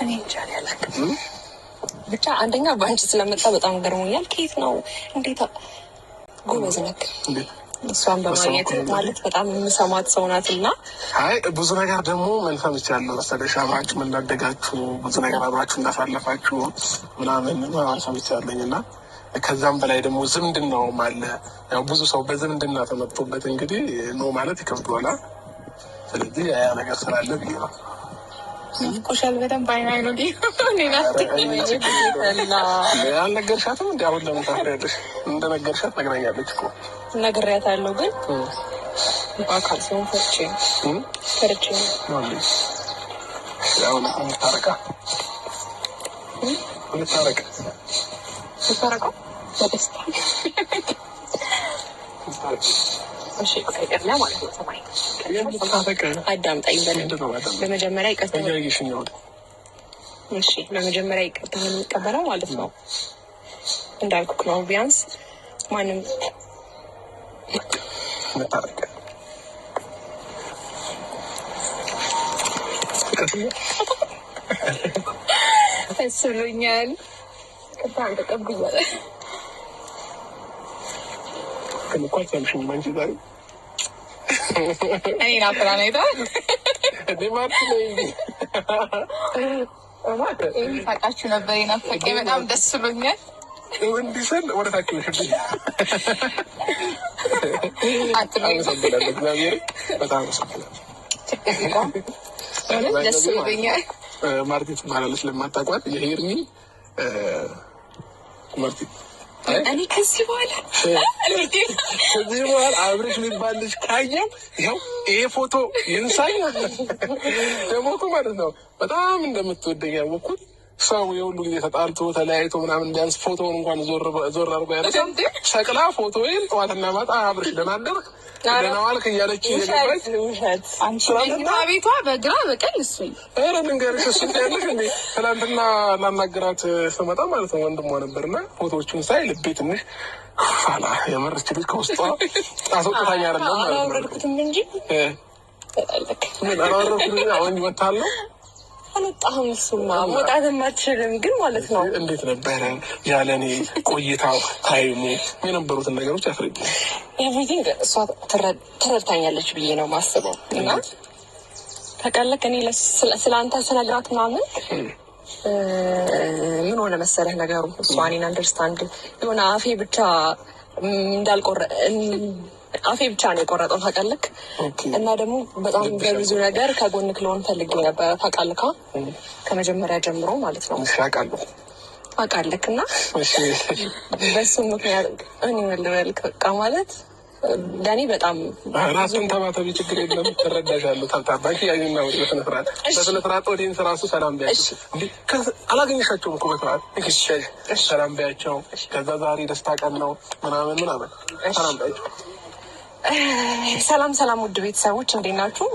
እኔ እንጃ አላውቅም። ብቻ አንደኛ በአንቺ ስለመጣ በጣም ገርሞኛል። ከየት ነው እንዴት ጎበዝ ነክ እሷን በማግኘት ማለት በጣም የምሰማት ሰው ናት። እና አይ ብዙ ነገር ደግሞ መልካም ይቻላል መሰለሽ። አብራችሁ እንዳደጋችሁ ብዙ ነገር አብራችሁ እንዳሳለፋችሁ ምናምን ማሳብ ይቻለኝ እና ከዛም በላይ ደግሞ ዝምድናውም አለ። ያው ብዙ ሰው በዝምድና ተመጥቶበት እንግዲህ ነው ማለት ይከብዷላ። ስለዚህ ያ ነገር ስላለ ብዬ ነው። ቆሻል በደንብ አይናይ ነው አልነገርሻትም? እንዲ አሁን ለምን ታፍሪያለሽ? እንደነገርሻት ነግራኛለች እኮ። ነግሬያታለሁ ግን በአካል ሲሆን ፈርቼ አሁን እንታረቃ ታረቀው በደስታ እሺ ቀርና ማለት ነው። ሰማይ አዳምጣኝ። በመጀመሪያ ይቅርታ እሺ፣ በመጀመሪያ ይቅርታ የሚቀበለው ማለት ነው እንዳልኩክ ነው። ቢያንስ ማንም ደስ ብሎኛል። ቅርታ ተቀብያለሁ። እኔ ናፍራ ነይታ ሳቃችሁ ነበር የናፈቀኝ። በጣም ደስ ብሎኛል። እንዲሰል ወደታችሁ በጣም ደስ ብሎኛል። ማርቲ ትባላለች። ለማታውቋት የሄርሚ ማርቲ እኔ ከዚህ በኋላ አብረሽ የሚባል ልጅ ካየው ይኸው ይሄ ፎቶ ይንሳኝ ደግሞ እኮ ማለት ነው በጣም እንደምትወደኝ ያወቅኩት ሰው የሁሉ ጊዜ ተጣልቶ ተለያይቶ ምናምን ቢያንስ ፎቶውን እንኳን ዞር አድርጎ ያነሳል። ሰቅላ ፎቶዬን ጠዋትና ማታ አብረሽ ደህና አደርክ ደህና ዋልክ እያለች እየገባች ቤቷ በግራ በቀኝ እሱኝ ኧረ ልንገርሽ እሱ ያለሽ እንዴ ትናንትና ላናገራት ስመጣ ማለት ነው ወንድሟ ነበርና ፎቶዎቹን ሳይ ልቤ ትንሽ ፋላ የመረች ልጅ ከውስጧ አስወጥታኝ አይደለም ማለት ነው። አላወረድኩትም እንጂ ምን አላወረድኩትም። አሁን ይመታል ነው አልወጣሁም። እሱማ መውጣትም አትችልም ግን ማለት ነው። እንዴት ነበረ ያለኔ ቆይታው ታይሙ የነበሩትን ነገሮች አፍርድ ኤቭሪቲንግ እሷ ተረድታኛለች ብዬ ነው ማስበው። እና ታውቃለህ እኔ ስለ አንተ ስነግራት ምናምን ምን ሆነ መሰለህ ነገሩ እሷ እኔን አንደርስታንድ የሆነ አፌ ብቻ አፌ ብቻ ነው የቆረጠው ታውቃለህ። እና ደግሞ በጣም በብዙ ነገር ከጎንክ ልሆን ፈልጌ ነበር ታውቃለህ። ከመጀመሪያ ጀምሮ ማለት ነው ታውቃለህ። እና በሱ ምክንያት እኔ ምን ልበልክ በቃ ማለት ለእኔ በጣም ራሱን ተባተቢ ችግር የለም ትረዳሻለሁ። ታብታባኪ ያዩና ወደ በስነስርዓት ወዲንስ ራሱ ሰላም ቢያቸው አላገኘሻቸውም እኮ በስርዓት ሰላም ቢያቸው። ከዛ ዛሬ ደስታ ቀን ነው ምናምን ሰላም ቢያቸው። ሰላም ውድ ቤተሰቦች እንዴት ናችሁ?